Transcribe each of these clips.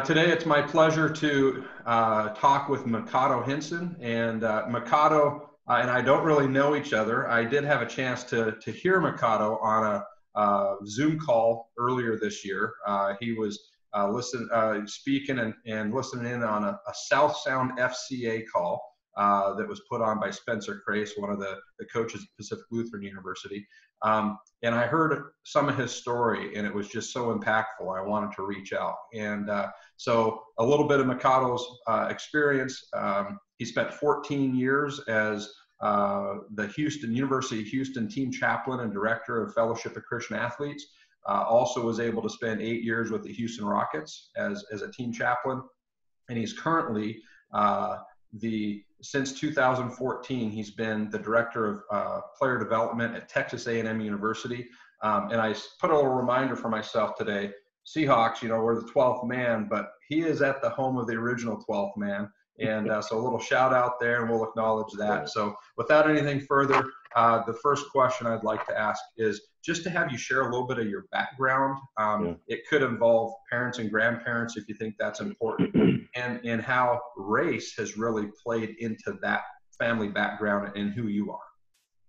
Today, it's my pleasure to talk with Mikado Hinson. And Mikado and I don't really know each other. I did have a chance to hear Mikado on a Zoom call earlier this year. He was speaking and listening in on a South Sound f.c.a. call that was put on by Spencer Crace, one of the coaches at Pacific Lutheran University. And I heard some of his story, and it was just so impactful. I wanted to reach out. And so a little bit of Mikado's experience. He spent 14 years as the University of Houston team chaplain and director of Fellowship of Christian Athletes. Also was able to spend 8 years with the Houston Rockets as a team chaplain. And he's currently since 2014, he's been the director of player development at Texas A&M University. And I put a little reminder for myself today, Seahawks, we're the 12th man, but he is at the home of the original 12th man. And so a little shout out there, and we'll acknowledge that. So without anything further, the first question I'd like to ask is just to have you share a little bit of your background. It could involve parents and grandparents if you think that's important, and how race has really played into that family background and who you are.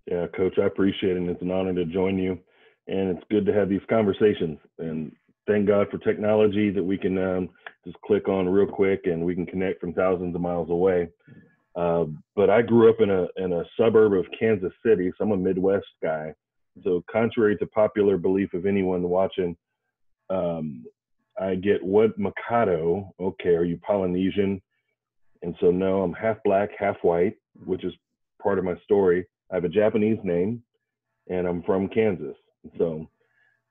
Yeah, Coach, I appreciate it. And it's an honor to join you. And it's good to have these conversations. And thank God for technology that we can just click on real quick and we can connect from thousands of miles away. But I grew up in a suburb of Kansas City, so I'm a Midwest guy. So contrary to popular belief of anyone watching, I get what Mikado, okay, are you Polynesian? And so no, I'm half black, half white, which is part of my story. I have a Japanese name and I'm from Kansas. So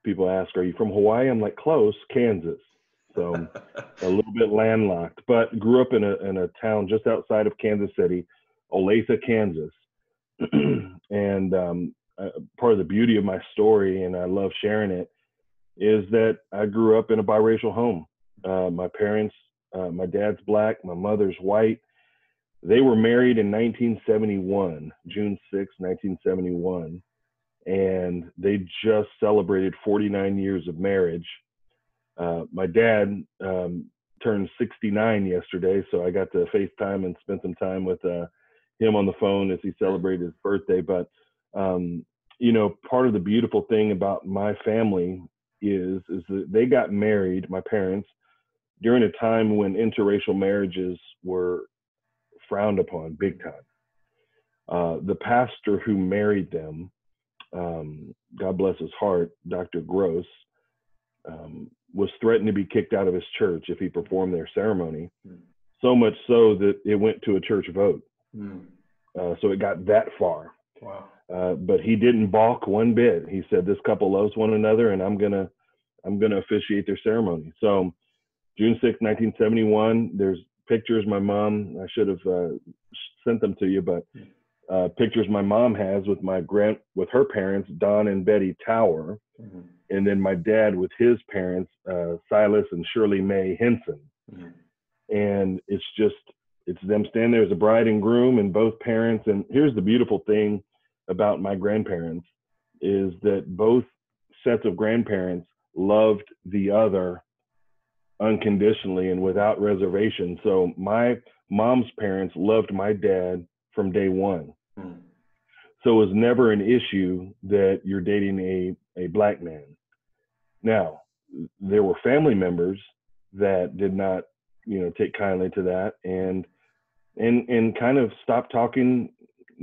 people ask, are you from Hawaii? I'm like, close, Kansas. So a little bit landlocked, but grew up in a town just outside of Kansas City, Olathe, Kansas. And part of the beauty of my story, and I love sharing it, is that I grew up in a biracial home. My parents, my dad's black, my mother's white. They were married in 1971, June 6, 1971. And they just celebrated 49 years of marriage. My dad turned 69 yesterday, so I got to FaceTime and spend some time with him on the phone as he celebrated his birthday. But, part of the beautiful thing about my family is that they got married, my parents, during a time when interracial marriages were frowned upon big time. The pastor who married them, God bless his heart, Dr. Gross, was threatened to be kicked out of his church if he performed their ceremony, so much so that it went to a church vote. So it got that far. Wow. But he didn't balk one bit. He said, this couple loves one another, and I'm gonna officiate their ceremony. So June 6, 1971, there's pictures my mom, I should have sent them to you, but pictures my mom has with her parents, Don and Betty Tower, and then my dad with his parents, Silas and Shirley Mae Hinson. And it's them standing there as a bride and groom and both parents. And here's the beautiful thing about my grandparents is that both sets of grandparents loved the other unconditionally and without reservation. So my mom's parents loved my dad from day one. So it was never an issue that you're dating a black man. Now, there were family members that did not, take kindly to that and kind of stopped talking,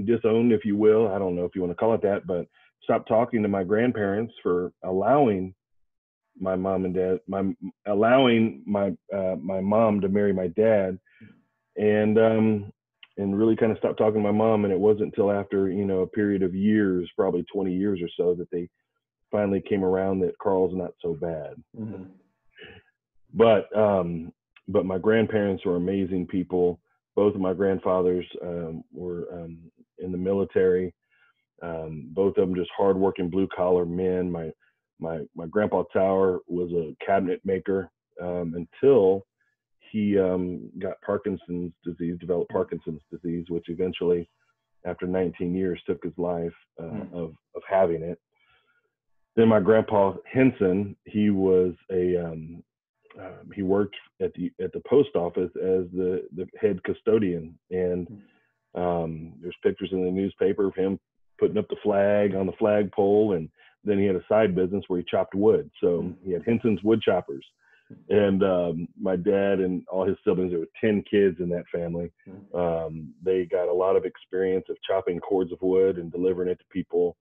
disowned, if you will. I don't know if you want to call it that, but stopped talking to my grandparents for allowing my mom and dad, allowing my mom to marry my dad, and really kind of stopped talking to my mom. And it wasn't until after, a period of years, probably 20 years or so, that they finally came around that Carl's not so bad. But my grandparents were amazing people. Both of my grandfathers were in the military. Both of them just hardworking blue collar men. My grandpa Tower was a cabinet maker until he got Parkinson's disease, developed Parkinson's disease, which eventually, after 19 years, took his life of having it. Then my grandpa Hinson, he was a he worked at the post office as the head custodian, and there's pictures in the newspaper of him putting up the flag on the flagpole, and then he had a side business where he chopped wood. So he had Hinson's Wood Choppers, and my dad and all his siblings, there were 10 kids in that family. They got a lot of experience of chopping cords of wood and delivering it to people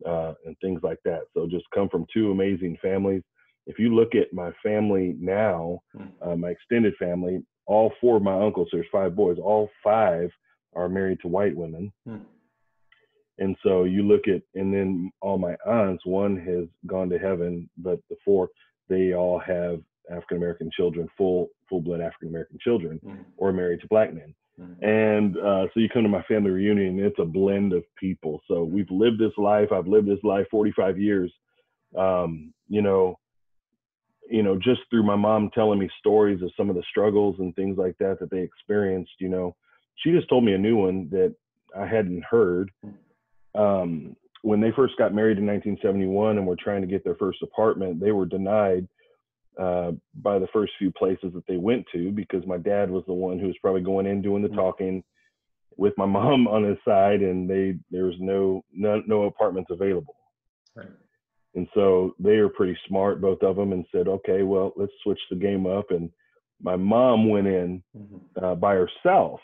and things like that. So just come from two amazing families. If you look at my family now, my extended family, all four of my uncles, there's 5 boys, all 5 are married to white women. And so you look at, and then all my aunts, one has gone to heaven, but the 4, they all have African-American children, full-blood African-American children, or married to black men. And so you come to my family reunion, it's a blend of people. So we've lived this life. I've lived this life 45 years, just through my mom telling me stories of some of the struggles and things like that they experienced. She just told me a new one that I hadn't heard. When they first got married in 1971 and were trying to get their first apartment, they were denied by the first few places that they went to, because my dad was the one who was probably going in doing the talking with my mom on his side, and there was no apartments available. Right. And so they are pretty smart, both of them, and said, okay, well, let's switch the game up. And my mom went in by herself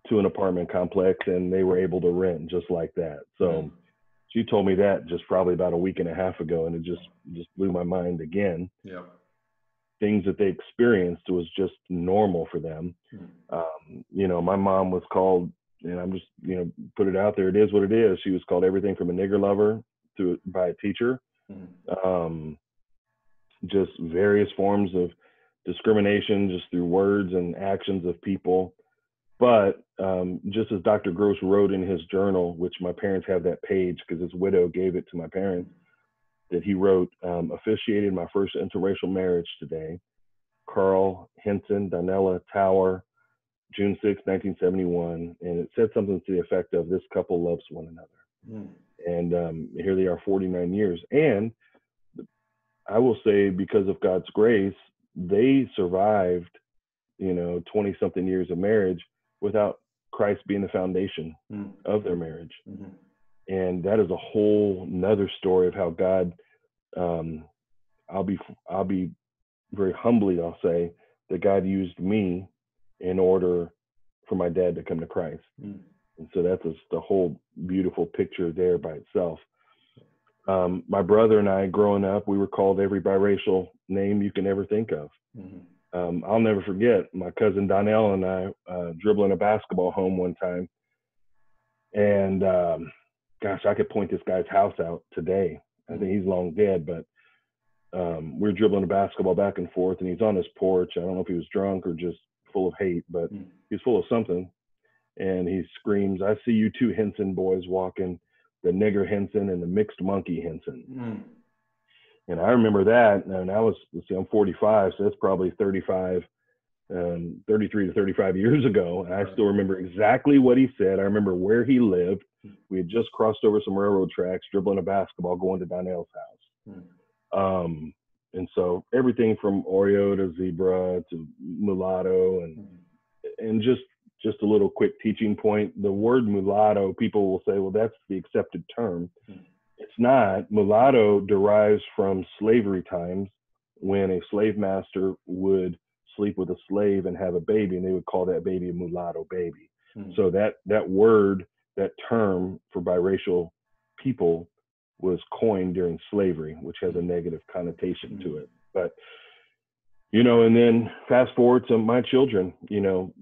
to an apartment complex, and they were able to rent just like that. So she told me that just probably about a week and a half ago, and it just blew my mind again. Yeah. Things that they experienced was just normal for them. My mom was called, and I'm just, put it out there, it is what it is. She was called everything from a nigger lover by a teacher. Just various forms of discrimination just through words and actions of people. But just as Dr. Gross wrote in his journal, which my parents have that page because his widow gave it to my parents, that he wrote, officiated my first interracial marriage today, Carl Hinson, Donella Tower, June 6, 1971. And it said something to the effect of, this couple loves one another. And here they are 49 years. And I will say, because of God's grace, they survived, 20 something years of marriage without Christ being the foundation of their marriage. And that is a whole nother story of how God, I'll be very humbly, I'll say that God used me in order for my dad to come to Christ. And so that's the whole beautiful picture there by itself. My brother and I, growing up, we were called every biracial name you can ever think of. I'll never forget my cousin Donnell and I dribbling a basketball home one time. And gosh, I could point this guy's house out today. I think he's long dead, but we're dribbling a basketball back and forth, and he's on his porch. I don't know if he was drunk or just full of hate, but he's full of something. And he screams, "I see you 2 Hinson boys walking, the nigger Hinson and the mixed monkey Hinson." And I remember that, and I'm 45, so that's probably 33 to 35 years ago. And I still remember exactly what he said. I remember where he lived. We had just crossed over some railroad tracks, dribbling a basketball, going to Donnell's house. And so everything from Oreo to zebra to mulatto, and just a little quick teaching point. The word mulatto, people will say, well, that's the accepted term. It's not. Mulatto derives from slavery times, when a slave master would sleep with a slave and have a baby, and they would call that baby a mulatto baby. So that word, that term for biracial people, was coined during slavery, which has a negative connotation to it. But, and then fast forward to my children,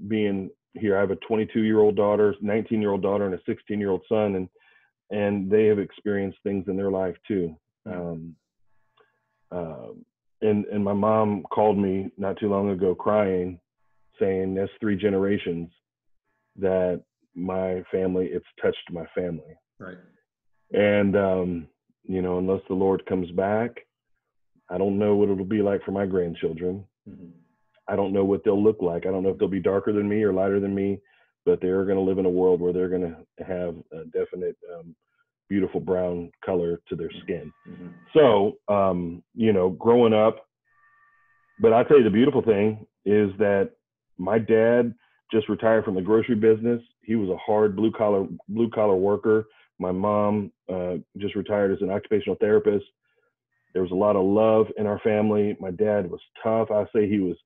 being here. I have a 22-year-old daughter, 19-year-old daughter, and a 16-year-old son, and they have experienced things in their life too. And my mom called me not too long ago crying, saying that's 3 generations that my family, it's touched my family. Right. And, unless the Lord comes back, I don't know what it'll be like for my grandchildren. I don't know what they'll look like. I don't know if they'll be darker than me or lighter than me, but they're going to live in a world where they're going to have a definite, beautiful brown color to their skin. So, growing up, But I'll tell you, the beautiful thing is that my dad just retired from the grocery business. He was a hard blue collar worker. My mom just retired as an occupational therapist. There was a lot of love in our family. My dad was tough. I say he was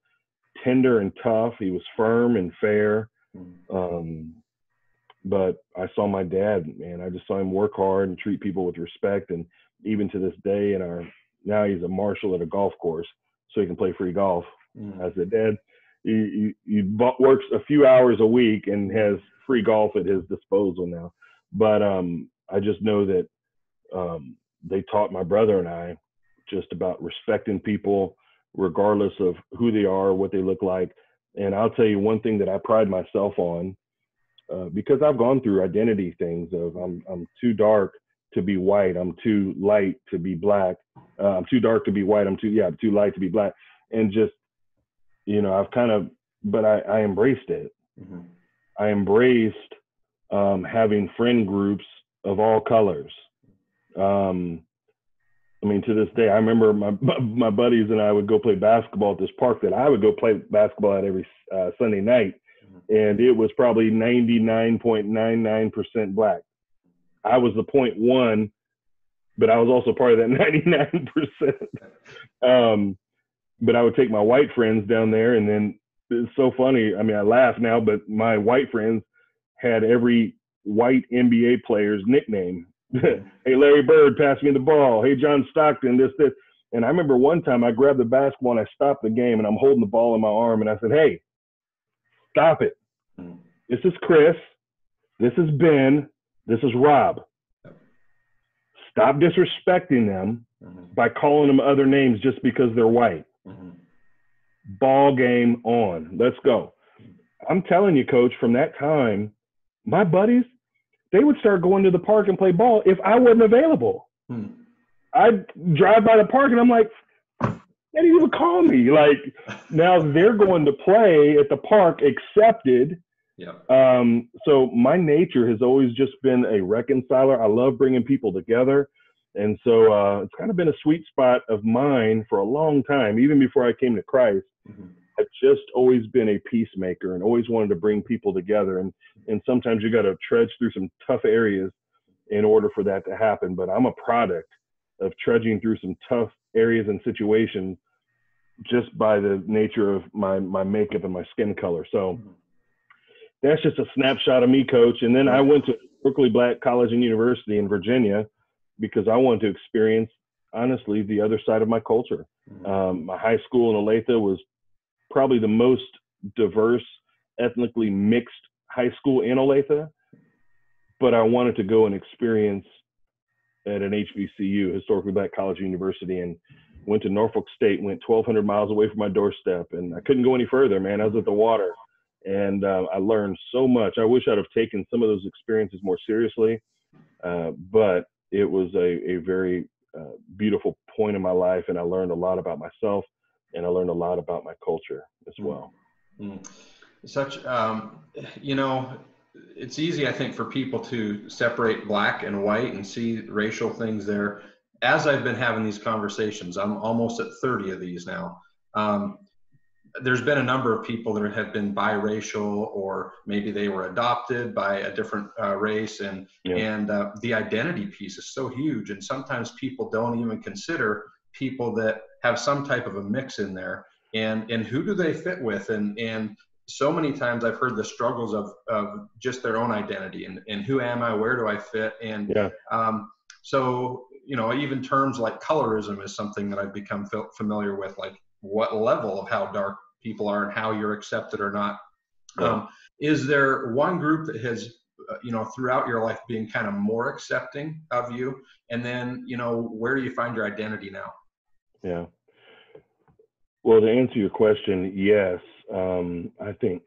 tender and tough. He was firm and fair. But I saw my dad, man. I just saw him work hard and treat people with respect. And even to this day, now he's a marshal at a golf course, so he can play free golf. I said, Dad, he works a few hours a week and has free golf at his disposal now. But I just know that they taught my brother and I just about respecting people regardless of who they are, what they look like. And I'll tell you one thing that I pride myself on, because I've gone through identity things of I'm too dark to be white, I'm too light to be black, I'm too dark to be white, I'm too light to be black. And just, but I embraced it. I embraced having friend groups of all colors. To this day, I remember my buddies and I would go play basketball at this park that I would go play basketball at every Sunday night. And it was probably 99.99% black. I was the 0.1, but I was also part of that 99%. But I would take my white friends down there, and then it's so funny. I mean, I laugh now, but my white friends had every white NBA player's nickname. Hey, Larry Bird, pass me the ball. Hey, John Stockton, this. And I remember one time I grabbed the basketball and I stopped the game, and I'm holding the ball in my arm, and I said, hey, stop it. This is Chris. This is Ben. This is Rob. Stop disrespecting them by calling them other names just because they're white. Ball game on. Let's go. I'm telling you, Coach, from that time, my buddies, they would start going to the park and play ball if I wasn't available. I'd drive by the park and I'm like, they didn't even call me. Like, now they're going to play at the park, accepted. So my nature has always just been a reconciler. I love bringing people together. And so it's kind of been a sweet spot of mine for a long time, even before I came to Christ. I've just always been a peacemaker and always wanted to bring people together. And sometimes you got to trudge through some tough areas in order for that to happen. But I'm a product of trudging through some tough areas and situations just by the nature of my makeup and my skin color. So that's just a snapshot of me, Coach. And then I went to Berkeley Black College and University in Virginia because I wanted to experience, honestly, the other side of my culture. My high school in Olathe was probably the most diverse, ethnically mixed high school in Olathe, but I wanted to go and experience at an HBCU, Historically Black College and University, and went to Norfolk State, went 1,200 miles away from my doorstep, and I couldn't go any further, man. I was at the water, and I learned so much. I wish I'd have taken some of those experiences more seriously, but it was a very beautiful point in my life, and I learned a lot about myself, and I learned a lot about my culture as well. Such, it's easy, I think, for people to separate black and white and see racial things there. As I've been having these conversations, I'm almost at 30 of these now. There's been a number of people that have been biracial, or maybe they were adopted by a different race, and the identity piece is so huge. And sometimes people don't even consider people that have some type of a mix in there, and who do they fit with, and so many times I've heard the struggles of just their own identity and who am I, where do I fit, and so even terms like colorism is something that I've become familiar with, like what level of how dark people are and how you're accepted or not. Is there one group that has throughout your life being kind of more accepting of you, and then where do you find your identity now? Well, to answer your question, yes. I think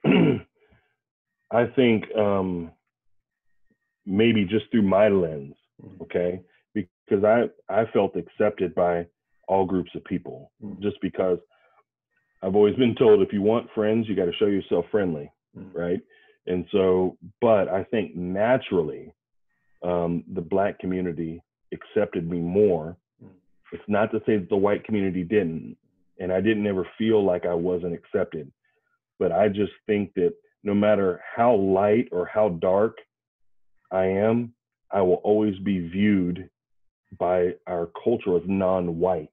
maybe just through my lens, okay, because I felt accepted by all groups of people, just because I've always been told if you want friends, you got to show yourself friendly, right? And so, but I think naturally, the Black community accepted me more. It's not to say that the white community didn't, and I didn't ever feel like I wasn't accepted. But I just think that no matter how light or how dark I am, I will always be viewed by our culture as non-white.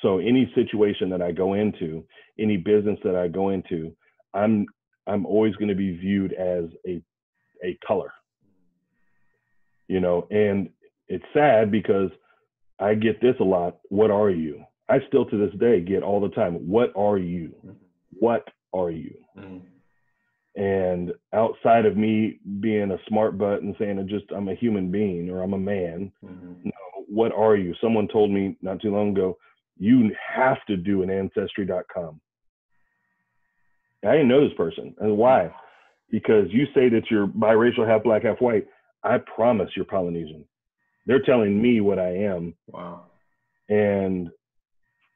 So any situation that I go into, any business that I go into, I'm always going to be viewed as a color, you know. And it's sad because I get this a lot. What are you? I still to this day get all the time, what are you? What are you? And outside of me being a smart butt and saying I'm a human being or I'm a man, no, what are you? Someone told me not too long ago, you have to do an ancestry.com. I didn't know this person. And why? Because you say that you're biracial, half black, half white. I promise you're Polynesian. They're telling me what I am. Wow. And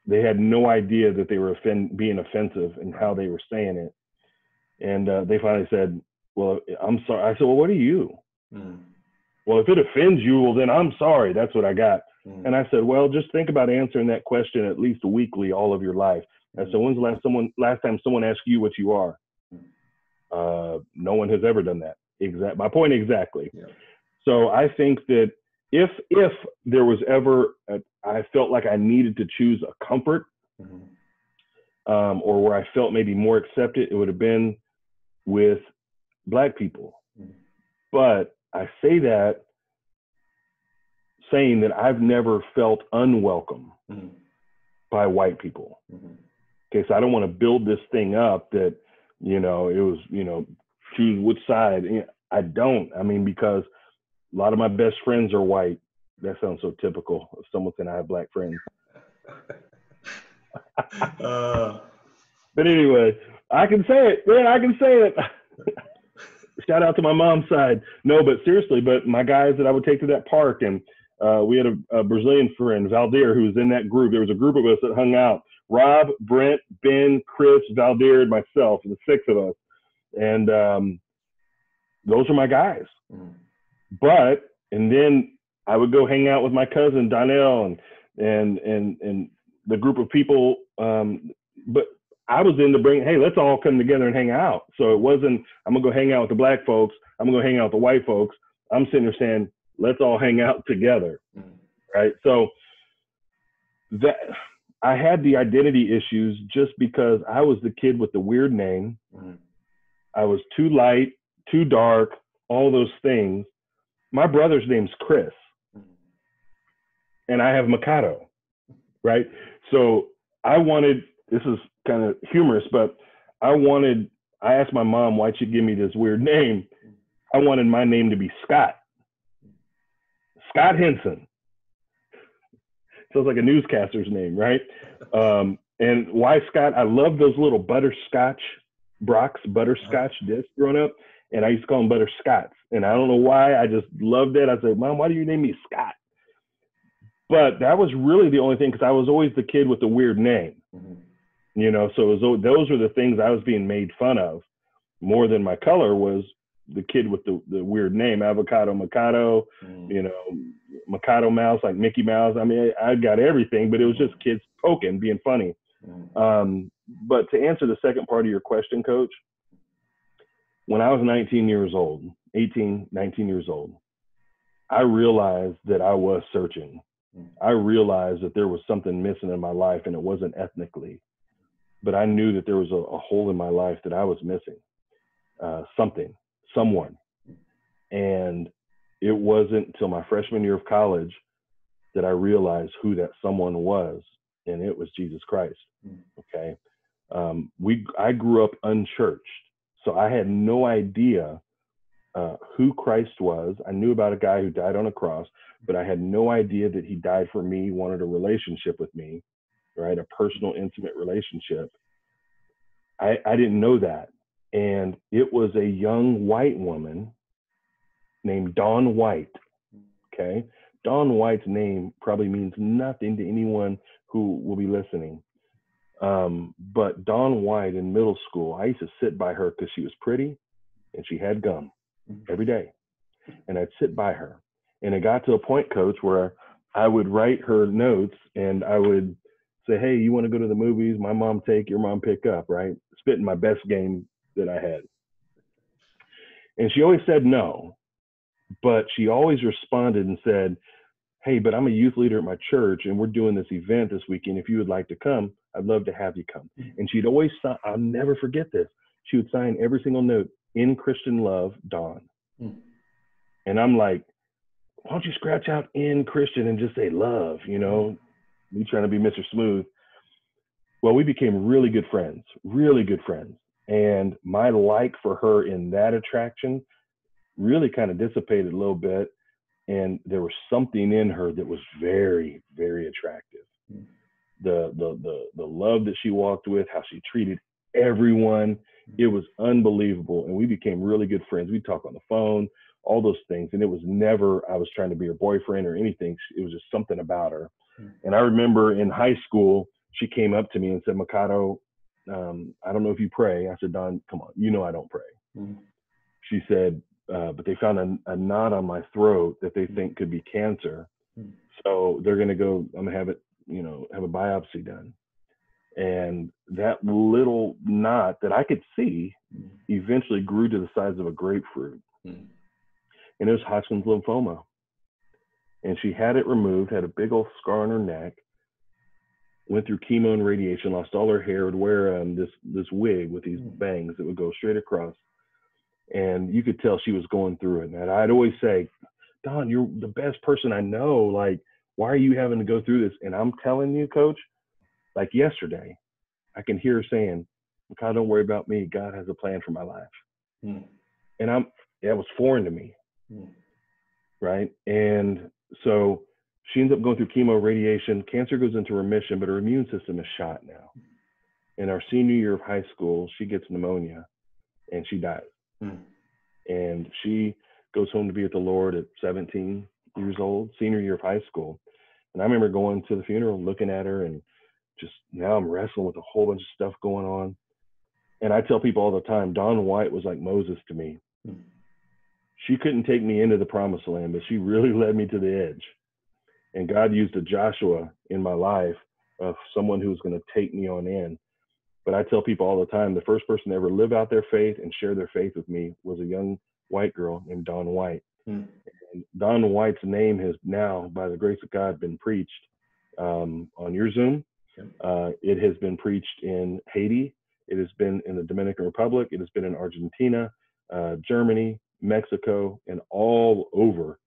they had no idea that they were being offensive and how they were saying it. And they finally said, well, I'm sorry. I said, well, what are you? Well, if it offends you, well, then I'm sorry. That's what I got. And I said, well, just think about answering that question at least weekly all of your life. I said, when's the last time someone asked you what you are? No one has ever done that. My point exactly. Yeah. So I think that if there was ever, I felt like I needed to choose a comfort, or where I felt maybe more accepted, it would have been with Black people. But I say that saying that I've never felt unwelcome by white people. Okay, so I don't want to build this thing up that, you know, it was, you know, choose which side. I don't. I mean, because a lot of my best friends are white. That sounds so typical of someone saying I have Black friends. But anyway, I can say it, man. I can say it. Shout out to my mom's side. No, but seriously, but my guys that I would take to that park, and we had a Brazilian friend, Valdir, who was in that group. There was a group of us that hung out. Rob, Brent, Ben, Chris, Valdir, and myself, the 6 of us. And those are my guys. And then I would go hang out with my cousin, Donnell, and the group of people. But I was in to bring, hey, let's all come together and hang out. So it wasn't, I'm going to go hang out with the Black folks. I'm going to go hang out with the white folks. I'm sitting there saying, let's all hang out together. Right. So that I had the identity issues just because I was the kid with the weird name. I was too light, too dark, all those things. My brother's name's Chris, and I have Mikado, right? So I wanted, this is kind of humorous, but I asked my mom, why'd she give me this weird name? I wanted my name to be Scott Hinson. Sounds like a newscaster's name, right? And why Scott? I love those little butterscotch discs growing up. And I used to call them butterscotch. And I don't know why, I just loved it. I said, Mom, why do you name me Scott? But that was really the only thing, because I was always the kid with the weird name. You know, so those were the things I was being made fun of more than my color was the kid with the weird name, Avocado Mikado, you know, Mikado Mouse, like Mickey Mouse. I mean, I got everything, but it was just kids poking, being funny. But to answer the second part of your question, Coach, when I was 18, 19 years old, I realized that I was searching. I realized that there was something missing in my life, and it wasn't ethnically, but I knew that there was a hole in my life that I was missing, someone. And it wasn't until my freshman year of college that I realized who that someone was, and it was Jesus Christ. Okay. I grew up unchurched, so I had no idea who Christ was. I knew about a guy who died on a cross, but I had no idea that he died for me, wanted a relationship with me, right? A personal, intimate relationship. I didn't know that. And it was a young white woman named Dawn White, okay? Dawn White's name probably means nothing to anyone who will be listening. But Dawn White in middle school, I used to sit by her because she was pretty and she had gum every day. And I'd sit by her. And it got to a point, Coach, where I would write her notes and I would say, hey, you want to go to the movies? My mom take, your mom pick up, right? Spitting my best game that I had. And she always said no, but she always responded and said, hey, but I'm a youth leader at my church and we're doing this event this weekend. If you would like to come, I'd love to have you come. And she'd always, I'll never forget this. She would sign every single note, in Christian love, Don. And I'm like, why don't you scratch out in Christian and just say love, you know, me trying to be Mr. Smooth. Well, we became really good friends. And my like for her in that attraction really kind of dissipated a little bit. And there was something in her that was very, very attractive. The love that she walked with, how she treated everyone, it was unbelievable. And we became really good friends. We'd talk on the phone, all those things. And it was never, I was trying to be her boyfriend or anything. It was just something about her. And I remember in high school, she came up to me and said, Mikado, I don't know if you pray. I said, Don, come on, you know I don't pray. She said, but they found a knot on my throat that they think could be cancer. So they're going to go, I'm going to have it, you know, have a biopsy done. And that little knot that I could see eventually grew to the size of a grapefruit. And it was Hodgkin's lymphoma. And she had it removed, had a big old scar on her neck, went through chemo and radiation, lost all her hair, would wear this wig with these bangs that would go straight across. And you could tell she was going through it. And I'd always say, Don, you're the best person I know. Like, why are you having to go through this? And I'm telling you, Coach, like yesterday, I can hear her saying, Mikado, don't worry about me. God has a plan for my life. And that was foreign to me. Right. And so she ends up going through chemo, radiation, cancer goes into remission, but her immune system is shot now. In our senior year of high school, she gets pneumonia and she dies. And she goes home to be with the Lord at 17 years old, senior year of high school. And I remember going to the funeral, looking at her, and just now I'm wrestling with a whole bunch of stuff going on. And I tell people all the time, Dawn White was like Moses to me. She couldn't take me into the promised land, but she really led me to the edge. And God used a Joshua in my life of someone who was going to take me on in. But I tell people all the time, the first person to ever live out their faith and share their faith with me was a young white girl named Dawn White. And Dawn White's name has now, by the grace of God, been preached on your Zoom. It has been preached in Haiti. It has been in the Dominican Republic. It has been in Argentina, Germany, Mexico, and all over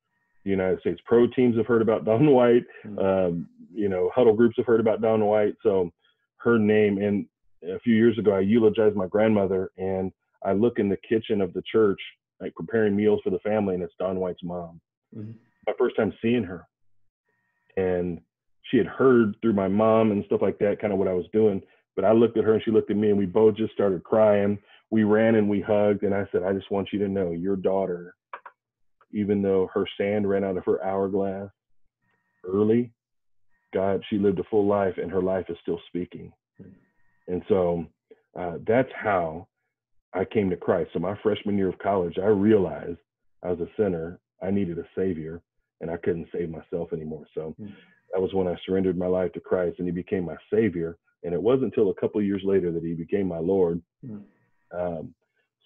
the United States. Pro teams have heard about Dawn White. You know, huddle groups have heard about Dawn White. So her name, and a few years ago, I eulogized my grandmother, and I look in the kitchen of the church, like preparing meals for the family, and it's Dawn White's mom. My first time seeing her. And she had heard through my mom and stuff like that, kind of what I was doing. But I looked at her and she looked at me, and we both just started crying. We ran and we hugged. And I said, I just want you to know, your daughter, even though her sand ran out of her hourglass early, God, she lived a full life, and her life is still speaking. And so that's how I came to Christ. So my freshman year of college, I realized I was a sinner. I needed a savior, and I couldn't save myself anymore. So that was when I surrendered my life to Christ, and he became my savior. And it wasn't until a couple of years later that he became my Lord.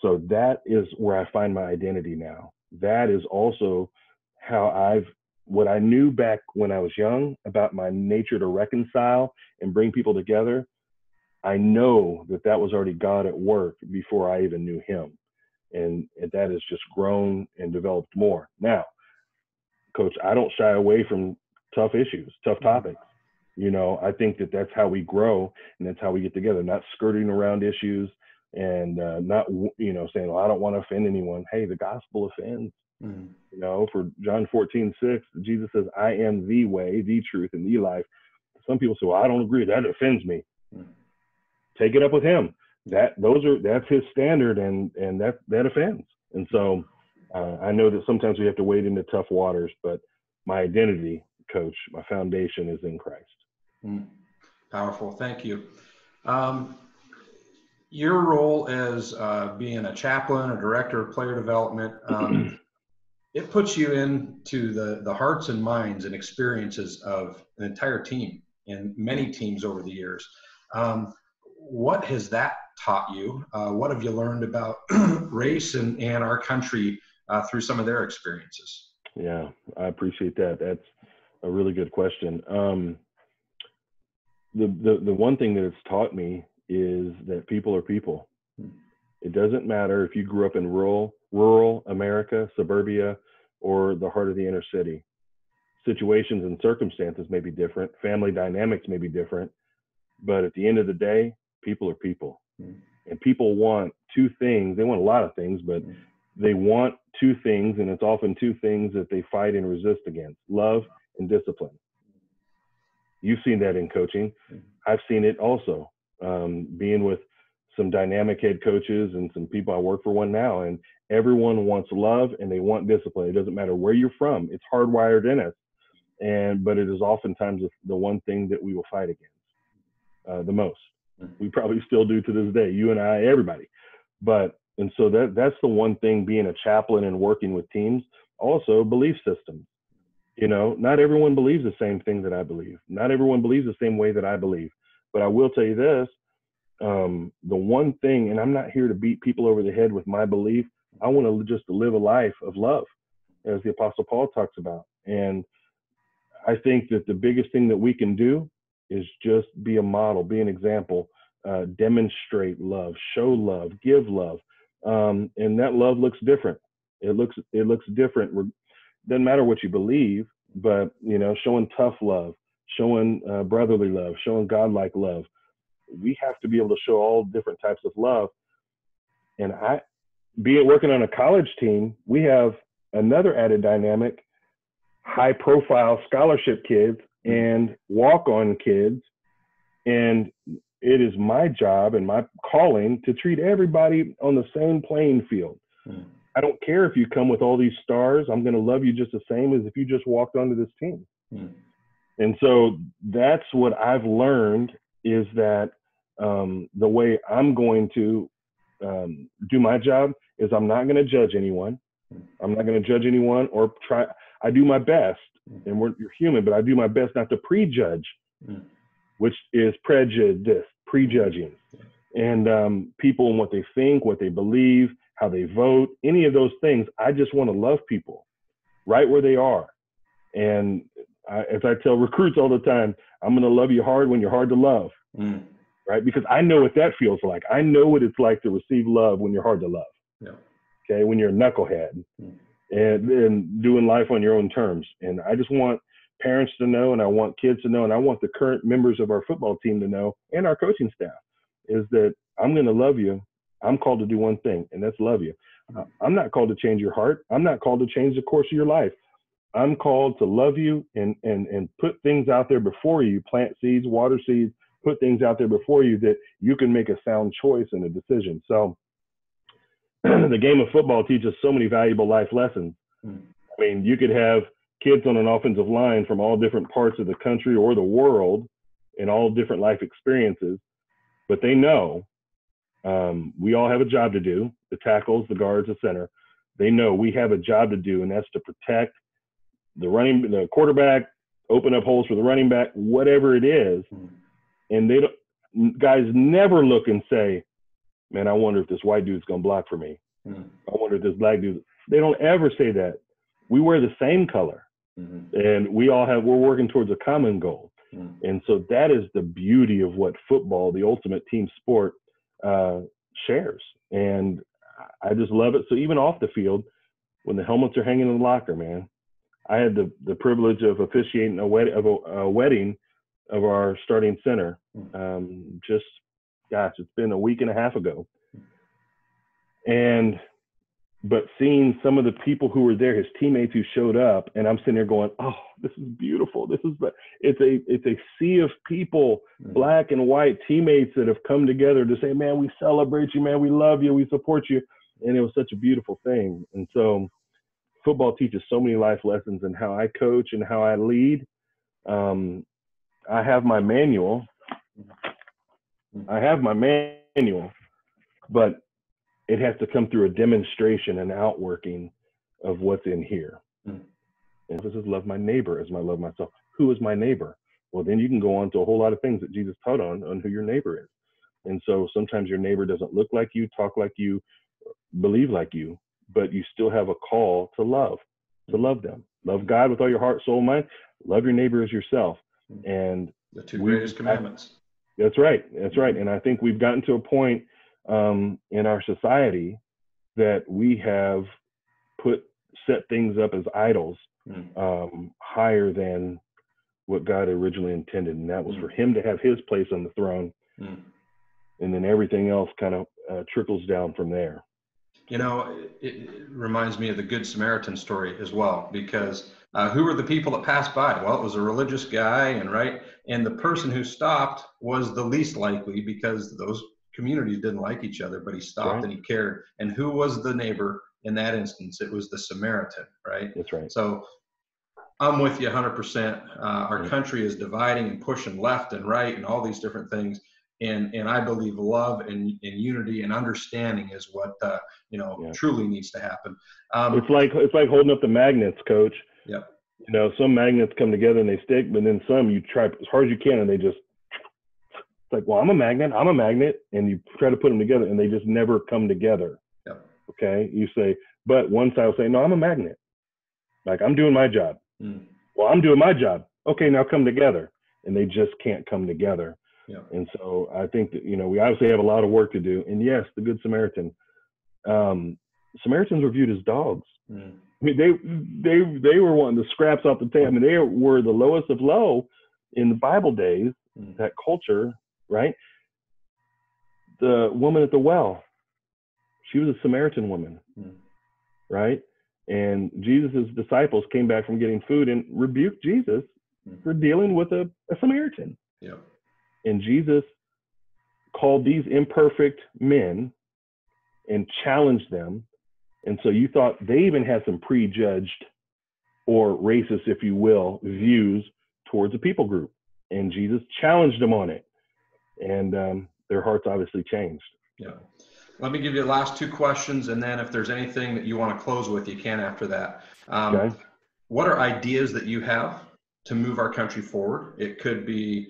So that is where I find my identity now. That is also how what I knew back when I was young about my nature to reconcile and bring people together. I know that was already God at work before I even knew him. And that has just grown and developed more. Now, Coach, I don't shy away from tough issues, tough topics. You know, I think that's how we grow, and that's how we get together, not skirting around issues and not, you know, saying, well, I don't want to offend anyone. Hey, the gospel offends. You know, for John 14:6, Jesus says, I am the way, the truth, and the life. Some people say, well, I don't agree. That offends me. Take it up with him. That's his standard, and that offends. And so I know that sometimes we have to wade into tough waters, but my identity, Coach, my foundation is in Christ. Powerful. Thank you. Your role as being a chaplain, a director of player development, it puts you into the hearts and minds and experiences of an entire team. in many teams over the years. What has that taught you? What have you learned about race and our country through some of their experiences? Yeah, I appreciate that. That's a really good question. The one thing that it's taught me is that people are people. It doesn't matter if you grew up in rural America, suburbia, or the heart of the inner city. Situations and circumstances may be different. Family dynamics may be different. But at the end of the day, people are people. And people want two things. They want a lot of things, but they want two things, and it's often two things that they fight and resist against: love and discipline. You've seen that in coaching. I've seen it also, being with some dynamic head coaches and some people. I work for one now, and everyone wants love and they want discipline. It doesn't matter where you're from. It's hardwired in us. But it is oftentimes the one thing that we will fight against the most. We probably still do to this day, you and I, everybody. And so that's the one thing, being a chaplain and working with teams. Also, belief systems. You know, not everyone believes the same thing that I believe. Not everyone believes the same way that I believe. But I will tell you this, the one thing, and I'm not here to beat people over the head with my belief. I want to just live a life of love, as the Apostle Paul talks about. And I think that the biggest thing that we can do is just be a model, be an example, demonstrate love, show love, give love. And that love looks different. It looks different. Doesn't matter what you believe, but, you know, showing tough love, showing brotherly love, showing godlike love. We have to be able to show all different types of love. And working on a college team, we have another added dynamic: high profile scholarship kids and walk-on kids. And it is my job and my calling to treat everybody on the same playing field. I don't care if you come with all these stars. I'm going to love you just the same as if you just walked onto this team. And so that's what I've learned, is that the way I'm going to do my job is I'm not going to judge anyone. I'm not going to judge anyone or try. I do my best, and you're human, but I do my best not to prejudge, which is prejudice, prejudging. And people and what they think, what they believe, how they vote, any of those things. I just want to love people right where they are. And as I tell recruits all the time, I'm going to love you hard when you're hard to love, right? Because I know what that feels like. I know what it's like to receive love when you're hard to love. Yeah. Okay, when you're a knucklehead and doing life on your own terms. And I just want parents to know, and I want kids to know, and I want the current members of our football team to know, and our coaching staff, is that I'm going to love you. I'm called to do one thing, and that's love you. I'm not called to change your heart. I'm not called to change the course of your life. I'm called to love you and put things out there before you, plant seeds, water seeds, put things out there before you that you can make a sound choice and a decision. So the game of football teaches so many valuable life lessons. I mean, you could have kids on an offensive line from all different parts of the country or the world and all different life experiences, but they know we all have a job to do, the tackles, the guards, the center. They know we have a job to do, and that's to protect the quarterback, open up holes for the running back, whatever it is. And guys never look and say, man, I wonder if this white dude's going to block for me. I wonder if this black dude. They don't ever say that. We wear the same color, and we're working towards a common goal. And so that is the beauty of what football, the ultimate team sport, shares. And I just love it. So even off the field, when the helmets are hanging in the locker, man, I had the privilege of officiating a wedding of our starting center. It's been a week and a half ago. But seeing some of the people who were there, his teammates who showed up, and I'm sitting there going, oh, this is beautiful. It's a sea of people, black and white teammates that have come together to say, man, we celebrate you, man, we love you, we support you. And it was such a beautiful thing. And so football teaches so many life lessons in how I coach and how I lead. I have my manual, but it has to come through a demonstration and outworking of what's in here. And this is love my neighbor as I love myself. Who is my neighbor? well, then you can go on to a whole lot of things that Jesus taught on who your neighbor is. And so sometimes your neighbor doesn't look like you, talk like you, believe like you, but you still have a call to love them. Love God with all your heart, soul, mind. Love your neighbor as yourself. And the two greatest commandments. That's right. That's right. And I think we've gotten to a point in our society that we have set things up as idols higher than what God originally intended. And that was for him to have his place on the throne. And then everything else kind of trickles down from there. You know, it reminds me of the Good Samaritan story as well, because who were the people that passed by? Well, it was a religious guy, and the person who stopped was the least likely, because those communities didn't like each other, but he stopped and he cared. And who was the neighbor in that instance? It was the Samaritan, right? That's right. So I'm with you 100%. Our country is dividing and pushing left and right and all these different things. And I believe love and unity and understanding is what truly needs to happen. It's like holding up the magnets, Coach. Yep. You know, some magnets come together and they stick, but then some you try as hard as you can and they just, it's like, well, I'm a magnet, and you try to put them together and they just never come together. Yep. Okay, you say, but one side will say, no, I'm a magnet. Like, I'm doing my job. Well, I'm doing my job. Okay, now come together. And they just can't come together. Yeah. And so I think that, we obviously have a lot of work to do. And yes, the Good Samaritan. Samaritans were viewed as dogs. I mean, they were wanting the scraps off the table. I mean, they were the lowest of low in the Bible days, that culture, right? The woman at the well, she was a Samaritan woman, right? And Jesus' disciples came back from getting food and rebuked Jesus for dealing with a Samaritan. Yeah. And Jesus called these imperfect men and challenged them. And so you thought they even had some prejudged or racist, if you will, views towards a people group. And Jesus challenged them on it. And their hearts obviously changed. Yeah. Let me give you the last two questions. And then if there's anything that you want to close with, you can after that. Okay. What are ideas that you have to move our country forward? It could be,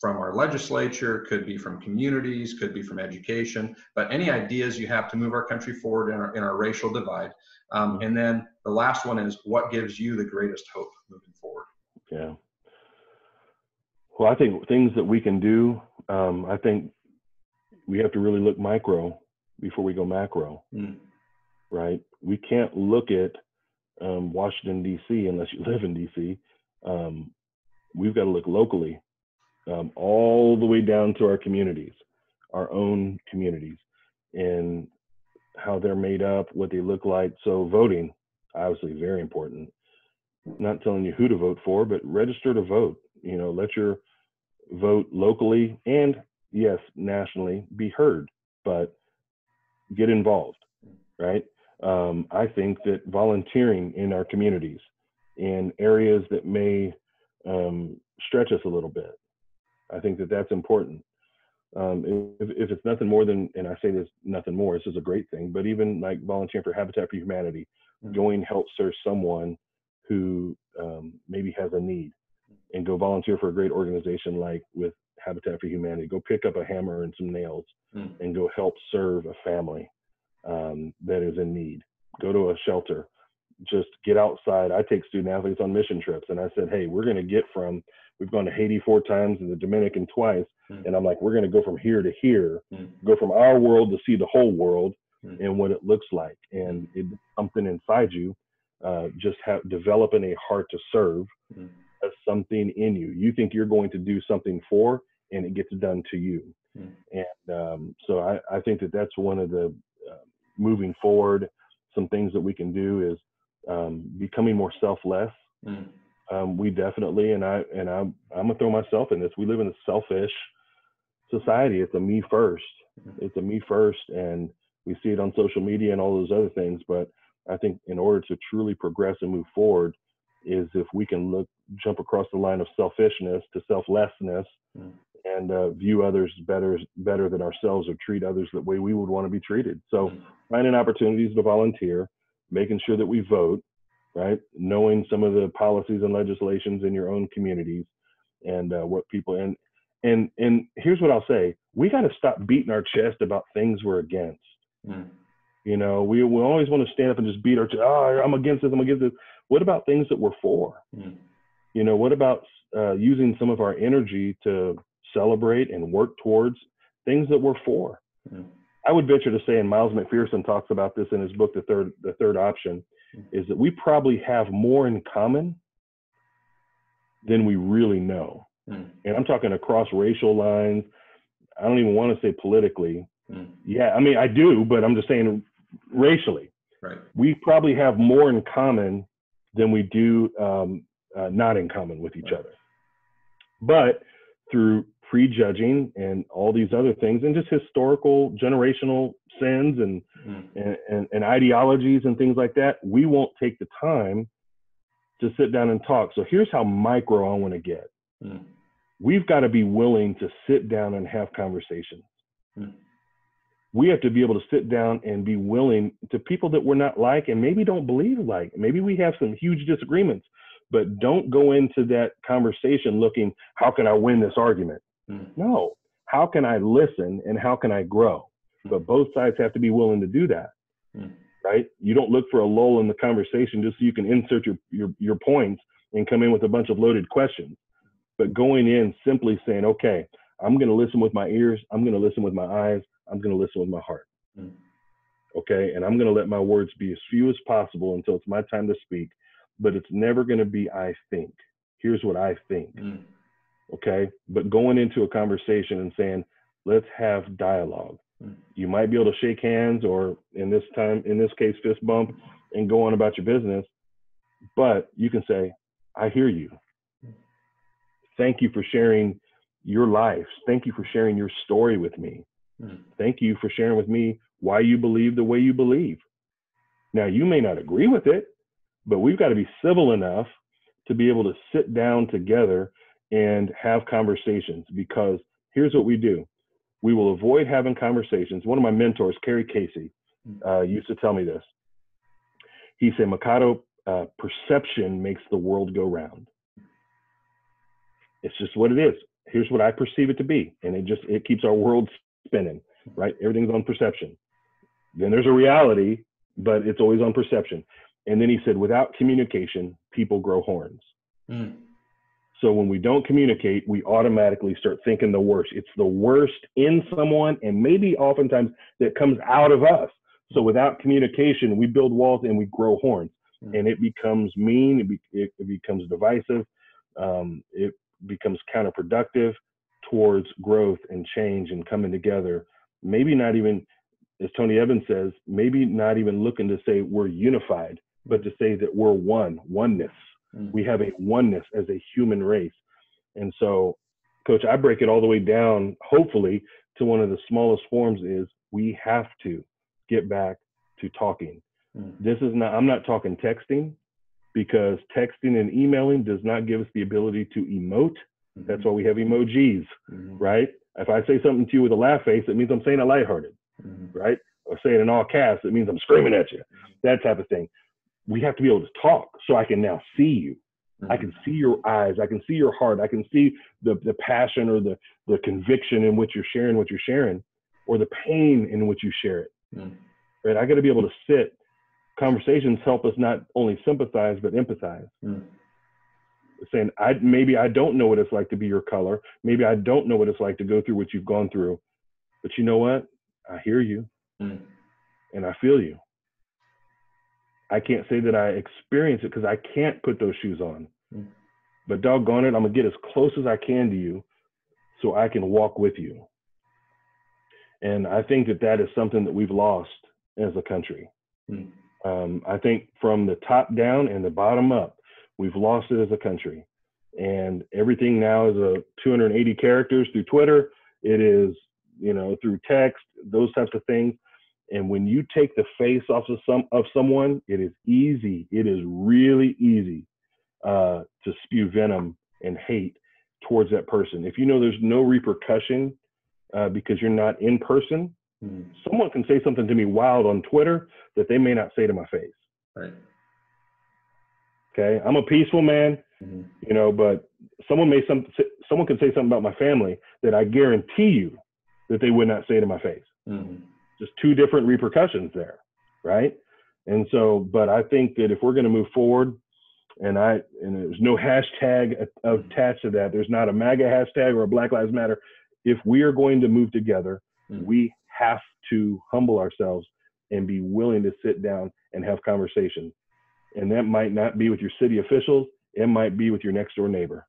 from our legislature, could be from communities, could be from education, but any ideas you have to move our country forward in our racial divide. And then the last one is, what gives you the greatest hope moving forward? Yeah. Well, I think things that we can do, I think we have to really look micro before we go macro, right? We can't look at Washington, D.C. unless you live in D.C. We've got to look locally, all the way down to our communities, our own communities, and how they're made up, what they look like. So voting, obviously very important. Not telling you who to vote for, but register to vote. Let your vote locally and, yes, nationally be heard, but get involved, right? I think that volunteering in our communities in areas that may stretch us a little bit, I think that that's important. If it's nothing more than, and I say this, nothing more, this is a great thing, but even like volunteering for Habitat for Humanity, going help serve someone who maybe has a need, and go volunteer for a great organization like with Habitat for Humanity. Go pick up a hammer and some nails and go help serve a family that is in need. Go to a shelter. Just get outside. I take student athletes on mission trips, and I said, hey, we're going to get from, we've gone to Haiti 4 times and the Dominican twice, and I'm like, we're going to go from here to here, go from our world to see the whole world and what it looks like. And it's something inside you, developing a heart to serve as something in you. You think you're going to do something for, and it gets done to you. And so I think that that's one of the moving forward, some things that we can do is becoming more selfless. We definitely, and I'm gonna throw myself in this. We live in a selfish society. It's a me first. It's a me first, and we see it on social media and all those other things. But I think in order to truly progress and move forward, is if we can jump across the line of selfishness to selflessness, and view others better than ourselves, or treat others the way we would want to be treated. So finding opportunities to volunteer, making sure that we vote, right? Knowing some of the policies and legislations in your own communities, and what people, and here's what I'll say. We got to stop beating our chest about things we're against. You know, we always want to stand up and just beat our chest. Oh, I'm against this, I'm against this. What about things that we're for? You know, what about using some of our energy to celebrate and work towards things that we're for? I would venture to say, and Miles McPherson talks about this in his book, The Third Option, is that we probably have more in common than we really know. And I'm talking across racial lines. I don't even want to say politically. Yeah, I mean, I do, but I'm just saying racially. Right. We probably have more in common than we do not in common with each other. But through prejudging and all these other things, and just historical generational sins and ideologies and things like that, we won't take the time to sit down and talk. So here's how micro I want to get. We've got to be willing to sit down and have conversations. We have to be able to sit down and be willing to people that we're not like and maybe don't believe like. Maybe we have some huge disagreements, but don't go into that conversation looking, how can I win this argument? No, how can I listen and how can I grow? But both sides have to be willing to do that, right? You don't look for a lull in the conversation just so you can insert your points and come in with a bunch of loaded questions. But going in simply saying, okay, I'm going to listen with my ears. I'm going to listen with my eyes. I'm going to listen with my heart. Okay. And I'm going to let my words be as few as possible until it's my time to speak. But it's never going to be, I think. Here's what I think. Okay. But going into a conversation and saying, let's have dialogue. You might be able to shake hands or in this case, fist bump and go on about your business. But you can say, I hear you. Thank you for sharing your life. Thank you for sharing your story with me. Thank you for sharing with me why you believe the way you believe. Now, you may not agree with it, but we've got to be civil enough to be able to sit down together and have conversations, because here's what we do. We will avoid having conversations. One of my mentors, Kerry Casey, used to tell me this. He said, Mikado, perception makes the world go round. It's just what it is. Here's what I perceive it to be. And it keeps our world spinning, right? Everything's on perception. Then there's a reality, but it's always on perception. And then he said, without communication, people grow horns. So when we don't communicate, we automatically start thinking the worst. It's the worst in someone, and maybe oftentimes that comes out of us. So without communication, we build walls and we grow horns, and it becomes mean. It becomes divisive. It becomes counterproductive towards growth and change and coming together. Maybe not even, as Tony Evans says, maybe not even looking to say we're unified, but to say that we're oneness. We have a oneness as a human race. And so, Coach, I break it all the way down, hopefully, to one of the smallest forms is we have to get back to talking. This is not, I'm not talking texting, because texting and emailing does not give us the ability to emote. That's why we have emojis, right? If I say something to you with a laugh face, it means I'm saying it lighthearted, right? Or say it in all caps, it means I'm screaming at you, that type of thing. We have to be able to talk so I can now see you. I can see your eyes. I can see your heart. I can see the passion or the conviction in which you're sharing what you're sharing, or the pain in which you share it. Right? I got to be able to sit. Conversations help us not only sympathize, but empathize. Saying, maybe I don't know what it's like to be your color. Maybe I don't know what it's like to go through what you've gone through. But you know what? I hear you and I feel you. I can't say that I experience it because I can't put those shoes on. But doggone it, I'm going to get as close as I can to you so I can walk with you. And I think that is something that we've lost as a country. I think from the top down and the bottom up, we've lost it as a country. And everything now is 280 characters through Twitter. It is, through text, those types of things. And when you take the face off of someone, it is easy. It is really easy to spew venom and hate towards that person. If you know there's no repercussion because you're not in person, someone can say something to me wild on Twitter that they may not say to my face. Right. Okay. I'm a peaceful man. you know, but someone can say something about my family that I guarantee you that they would not say to my face. Just two different repercussions there, right? And so, but I think that if we're going to move forward, and there's no hashtag attached to that, there's not a MAGA hashtag or a Black Lives Matter. If we are going to move together, we have to humble ourselves and be willing to sit down and have conversations. And that might not be with your city officials. It might be with your next door neighbor.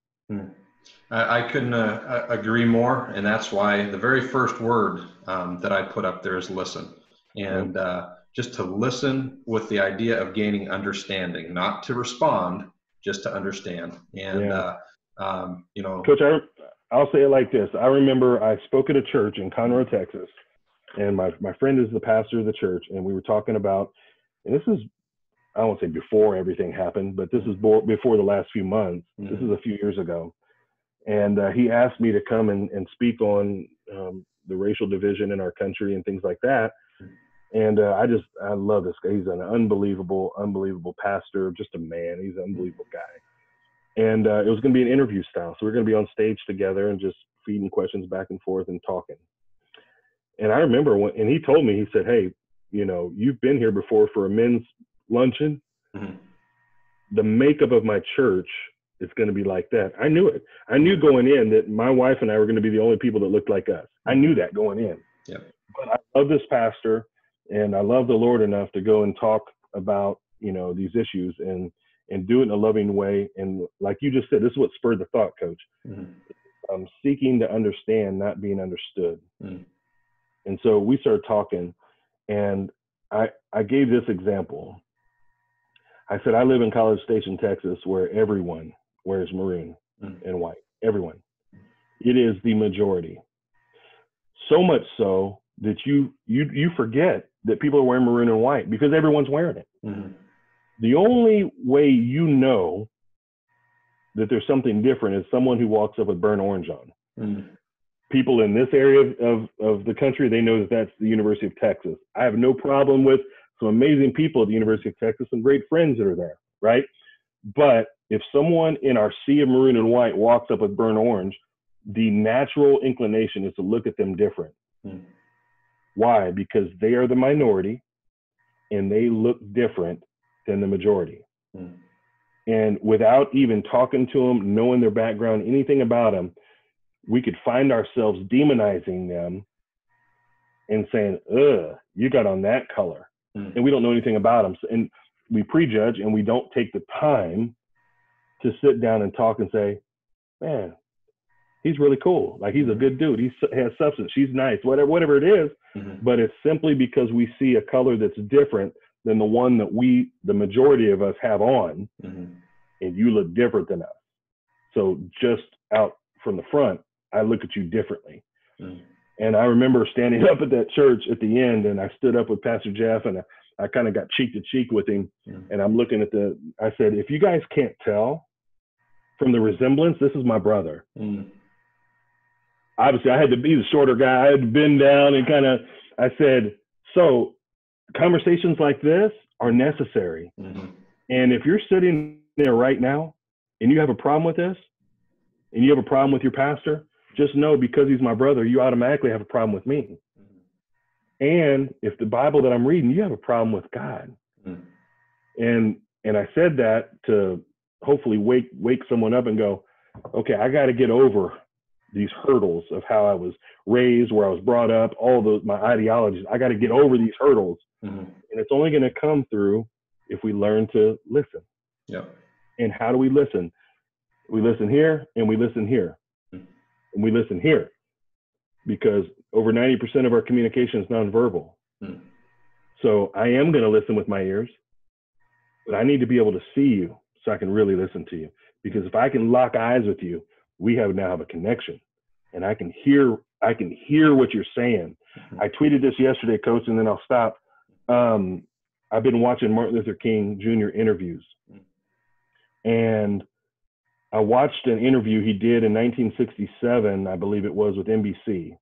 I couldn't agree more. And that's why the very first word that I put up there is listen. And just to listen with the idea of gaining understanding, not to respond, just to understand. And, you know, Coach, I'll say it like this. I remember I spoke at a church in Conroe, Texas, and my friend is the pastor of the church. And we were talking about, and this is, I won't say before everything happened, but this is before the last few months. This is a few years ago. And he asked me to come and speak on the racial division in our country and things like that. And I love this guy. He's an unbelievable pastor, just a man. He's an unbelievable guy. And it was going to be an interview style. So we're going to be on stage together and just feeding questions back and forth and talking. And I remember and he told me, he said, hey, you know, you've been here before for a men's luncheon. The makeup of my church is going to be like that. I knew it. I knew going in that my wife and I were going to be the only people that looked like us. I knew that going in. But I love this pastor. And I love the Lord enough to go and talk about, you know, these issues and do it in a loving way. And like you just said, this is what spurred the thought, Coach. Seeking to understand, not being understood. And so we started talking, and I gave this example. I said, I live in College Station, Texas, where everyone wears maroon and white. Everyone. It is the majority. So much so that you forget that people are wearing maroon and white because everyone's wearing it. The only way you know that there's something different is someone who walks up with burnt orange on. People in this area of the country, they know that that's the University of Texas. I have no problem with some amazing people at the University of Texas and great friends that are there, right? But if someone in our sea of maroon and white walks up with burnt orange, the natural inclination is to look at them different. Why? Because they are the minority and they look different than the majority. And without even talking to them, knowing their background, anything about them, we could find ourselves demonizing them and saying, ugh, you got on that color. And we don't know anything about them. And we prejudge and we don't take the time to sit down and talk and say, man, he's really cool. Like, he's a good dude. He has substance. She's nice, whatever it is. But it's simply because we see a color that's different than the one that the majority of us have on, and you look different than us. So just out from the front, I look at you differently. And I remember standing up at that church at the end, and I stood up with Pastor Jeff, and I kind of got cheek to cheek with him. And I'm looking at I said, if you guys can't tell from the resemblance, this is my brother. Obviously, I had to be the shorter guy. I had to bend down and I said, so conversations like this are necessary. And if you're sitting there right now and you have a problem with this, and you have a problem with your pastor, just know because he's my brother, you automatically have a problem with me. And if the Bible that I'm reading, you have a problem with God. And I said that to hopefully wake someone up and go, okay, I got to get over these hurdles of how I was raised, where I was brought up, my ideologies. I got to get over these hurdles. And it's only going to come through if we learn to listen. And how do we listen? We listen here and we listen here. And we listen here because over 90% of our communication is nonverbal. So I am going to listen with my ears, but I need to be able to see you so I can really listen to you. Because if I can lock eyes with you, we now have a connection, and I can hear what you're saying. I tweeted this yesterday, Coach, and then I'll stop. I've been watching Martin Luther King Jr. interviews, and I watched an interview he did in 1967, I believe it was, with NBC.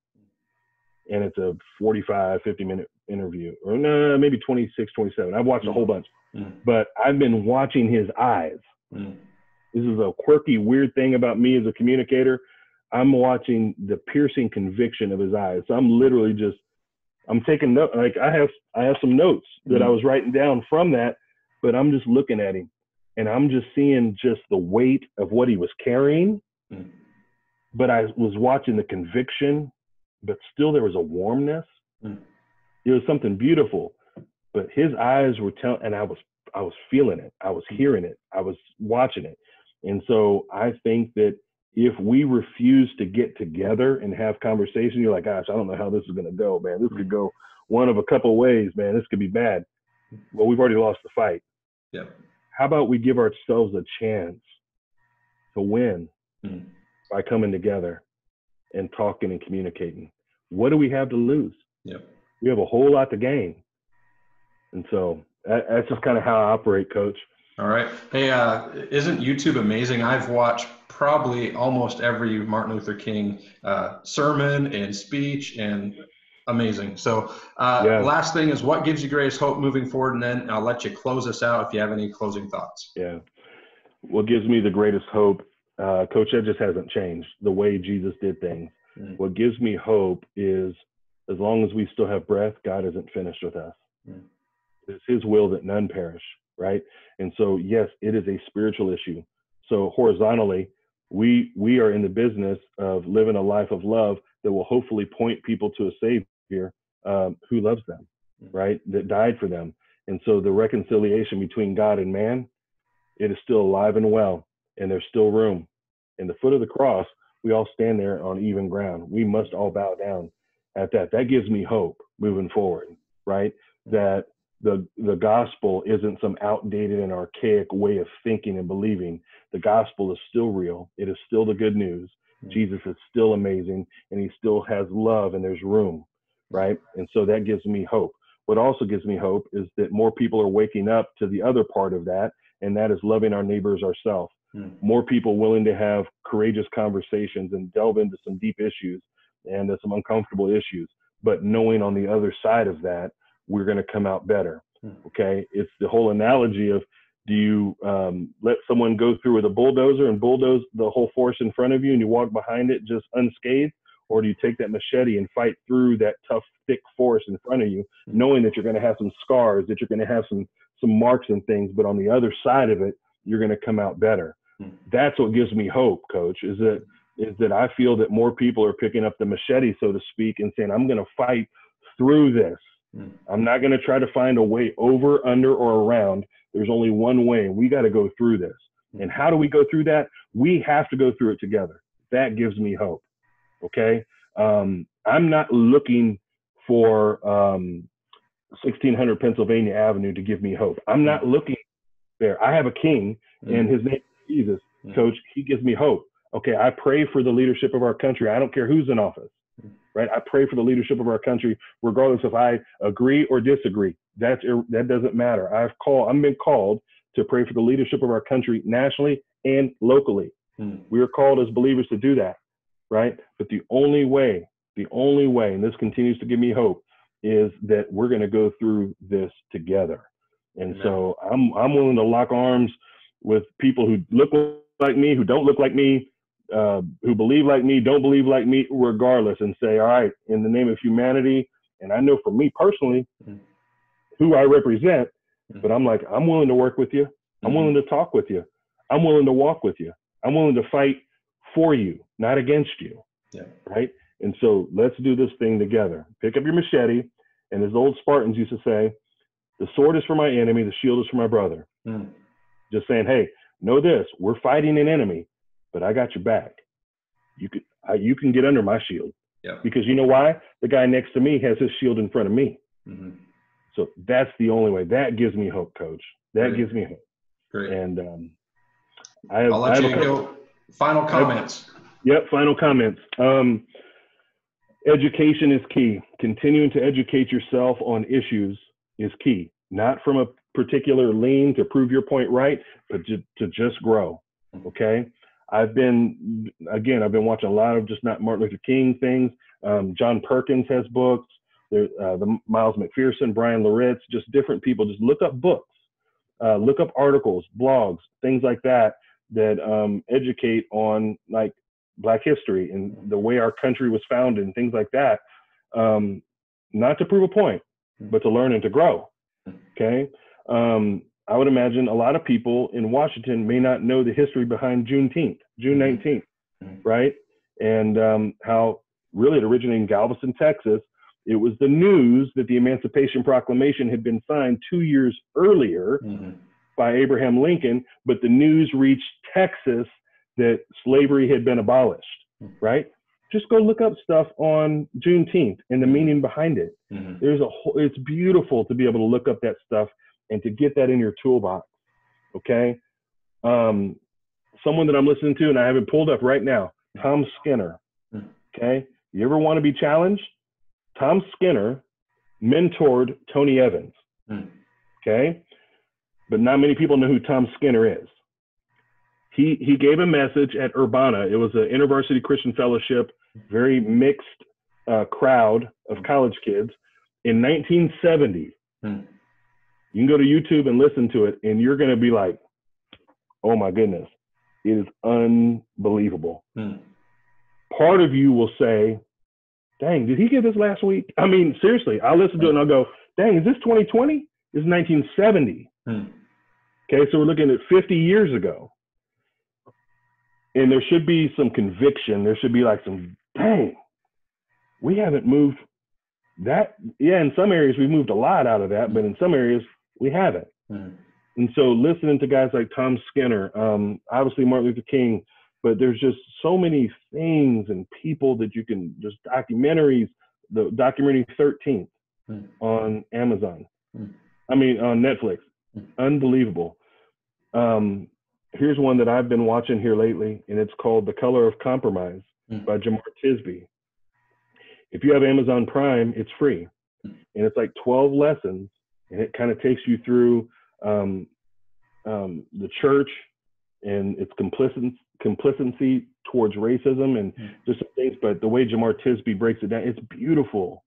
And it's a 45, 50-minute interview, or no, maybe 26, 27. I've watched a whole bunch, but I've been watching his eyes. this is a quirky, weird thing about me as a communicator. I'm watching the piercing conviction of his eyes. So I'm literally just, I'm taking notes. Like I have some notes that I was writing down from that, but I'm just looking at him and I'm just seeing just the weight of what he was carrying. But I was watching the conviction, but still there was a warmness. It was something beautiful, but his eyes were telling, and I was feeling it. I was hearing it. I was watching it. And so I think that if we refuse to get together and have conversation, you're like, gosh, I don't know how this is going to go, man. This could go one of a couple ways, man. This could be bad. Well, we've already lost the fight. Yeah. How about we give ourselves a chance to win by coming together and talking and communicating? What do we have to lose? Yep. We have a whole lot to gain. And so that's just kind of how I operate, Coach. All right. Hey, isn't YouTube amazing? I've watched probably almost every Martin Luther King sermon and speech, and amazing. So last thing is, what gives you greatest hope moving forward? And then I'll let you close us out if you have any closing thoughts. Yeah. What gives me the greatest hope, Coach, that just hasn't changed the way Jesus did things. What gives me hope is, as long as we still have breath, God isn't finished with us. It's his will that none perish, right? And so, yes, it is a spiritual issue. So horizontally, we are in the business of living a life of love that will hopefully point people to a Savior who loves them, right? That died for them. And so the reconciliation between God and man, it is still alive and well, and there's still room. In the foot of the cross, we all stand there on even ground. We must all bow down at that. That gives me hope moving forward, right? That the gospel isn't some outdated and archaic way of thinking and believing. The gospel is still real. It is still the good news. Jesus is still amazing, and he still has love, and there's room, right? And so that gives me hope. What also gives me hope is that more people are waking up to the other part of that, and that is loving our neighbors ourselves. More people willing to have courageous conversations and delve into some deep issues and some uncomfortable issues, but knowing on the other side of that, we're going to come out better. Okay. It's the whole analogy of, do you let someone go through with a bulldozer and bulldoze the whole force in front of you and you walk behind it just unscathed? Or do you take that machete and fight through that tough, thick force in front of you, knowing that you're going to have some scars, that you're going to have some marks and things, but on the other side of it, you're going to come out better. That's what gives me hope, Coach, is that I feel that more people are picking up the machete, so to speak, and saying, I'm going to fight through this. I'm not going to try to find a way over, under, or around. There's only one way, and we got to go through this. And how do we go through that? We have to go through it together. That gives me hope. Okay. I'm not looking for 1600 Pennsylvania Avenue to give me hope. I'm not looking there. I have a king, and his name is Jesus. Coach, he gives me hope. Okay. I pray for the leadership of our country. I don't care who's in office. Right? I pray for the leadership of our country, regardless if I agree or disagree. That doesn't matter. I've been called to pray for the leadership of our country nationally and locally. We are called as believers to do that, right? But the only way, and this continues to give me hope, is that we're going to go through this together. And so I'm willing to lock arms with people who look like me, who don't look like me, who believe like me, don't believe like me, regardless, and say, all right, in the name of humanity, and I know for me personally who I represent, but I'm like, I'm willing to work with you. I'm willing to talk with you. I'm willing to walk with you. I'm willing to fight for you, not against you, right? And so let's do this thing together. Pick up your machete, and as the old Spartans used to say, the sword is for my enemy, the shield is for my brother. Just saying, hey, know this, we're fighting an enemy, but I got your back. You can get under my shield. Because you know why? The guy next to me has his shield in front of me. So that's the only way. That gives me hope, Coach. That gives me hope. Great. And I'll let you go. Final comments. Final comments. Education is key. Continuing to educate yourself on issues is key. Not from a particular lean to prove your point right, but to just grow. Okay. I've been watching a lot of just not Martin Luther King things. John Perkins has books. The Miles McPherson, Bryan, Loritts, just different people. Just look up books, look up articles, blogs, things like that that educate on like Black history and the way our country was founded and things like that. Not to prove a point, but to learn and to grow. Okay. I would imagine a lot of people in Washington may not know the history behind June 19th, right? And how really it originated in Galveston, Texas. It was the news that the Emancipation Proclamation had been signed 2 years earlier by Abraham Lincoln, but the news reached Texas that slavery had been abolished, right? Just go look up stuff on Juneteenth and the meaning behind it. It's beautiful to be able to look up that stuff and to get that in your toolbox, okay? Someone that I'm listening to, and I have it pulled up right now, Tom Skinner, okay? You ever want to be challenged? Tom Skinner mentored Tony Evans, okay? But not many people know who Tom Skinner is. He gave a message at Urbana. It was an InterVarsity Christian Fellowship, very mixed crowd of college kids in 1970. You can go to YouTube and listen to it, and you're going to be like, oh my goodness, it is unbelievable. Part of you will say, dang, did he give this last week? I mean, seriously, I'll listen to it and I'll go, dang, is this 2020? This is 1970. Okay, so we're looking at 50 years ago. And there should be some conviction. There should be like some, dang, we haven't moved that. Yeah, in some areas we've moved a lot out of that, but in some areas we haven't. And so listening to guys like Tom Skinner, obviously Martin Luther King, but there's just so many things and people that you can just documentaries, the documentary 13th on Amazon. I mean, on Netflix. Unbelievable. Here's one that I've been watching here lately, and it's called The Color of Compromise by Jemar Tisby. If you have Amazon Prime, it's free. And it's like 12 lessons, and it kind of takes you through the church and its complicity towards racism and just some things. But the way Jemar Tisby breaks it down, it's beautiful.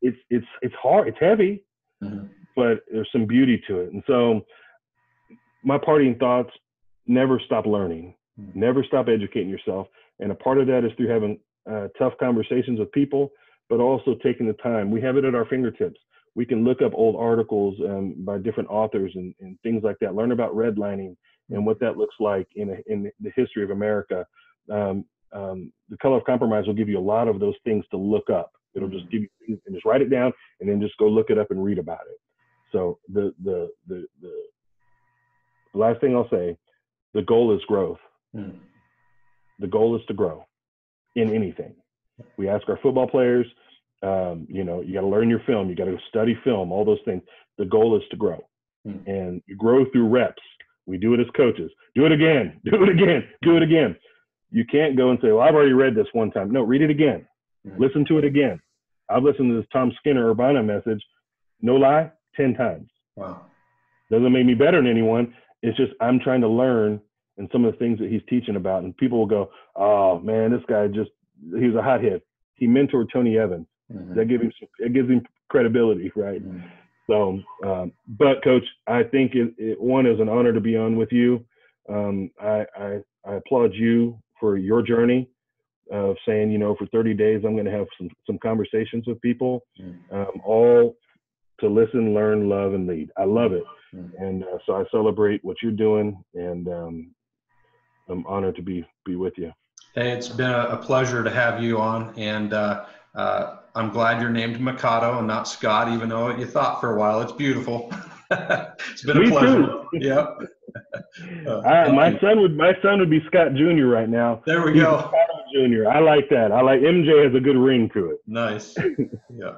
It's hard, it's heavy, but there's some beauty to it. And so my parting thoughts, never stop learning, never stop educating yourself. And a part of that is through having tough conversations with people, but also taking the time. We have it at our fingertips. We can look up old articles by different authors and things like that, learn about redlining and what that looks like in the history of America. The Color of Compromise will give you a lot of those things to look up. It'll just give you, and just write it down and then just go look it up and read about it. So the last thing I'll say, the goal is growth. The goal is to grow in anything. We ask our football players, you got to learn your film. You got to study film, all those things. The goal is to grow. And you grow through reps. We do it as coaches. Do it again, do it again, do it again. You can't go and say, well, I've already read this one time. No, read it again. Listen to it again. I've listened to this Tom Skinner Urbana message, no lie, 10 times. Wow. Doesn't make me better than anyone. It's just I'm trying to learn and some of the things that he's teaching about. And people will go, oh, man, this guy he was a hothead. He mentored Tony Evans. That gives him credibility, right? So, but Coach, I think one is an honor to be on with you. I applaud you for your journey of saying, for 30 days, I'm going to have some conversations with people, all to listen, learn, love, and lead. I love it. And so I celebrate what you're doing, and I'm honored to be with you. Hey, it's been a pleasure to have you on, and I'm glad you're named Mikado and not Scott, even though you thought for a while. It's beautiful. It's been a pleasure. Too. Yep. My son would be Scott Jr. right now. There we go. Scott Jr. I like that. I like MJ has a good ring to it. Nice. Yeah.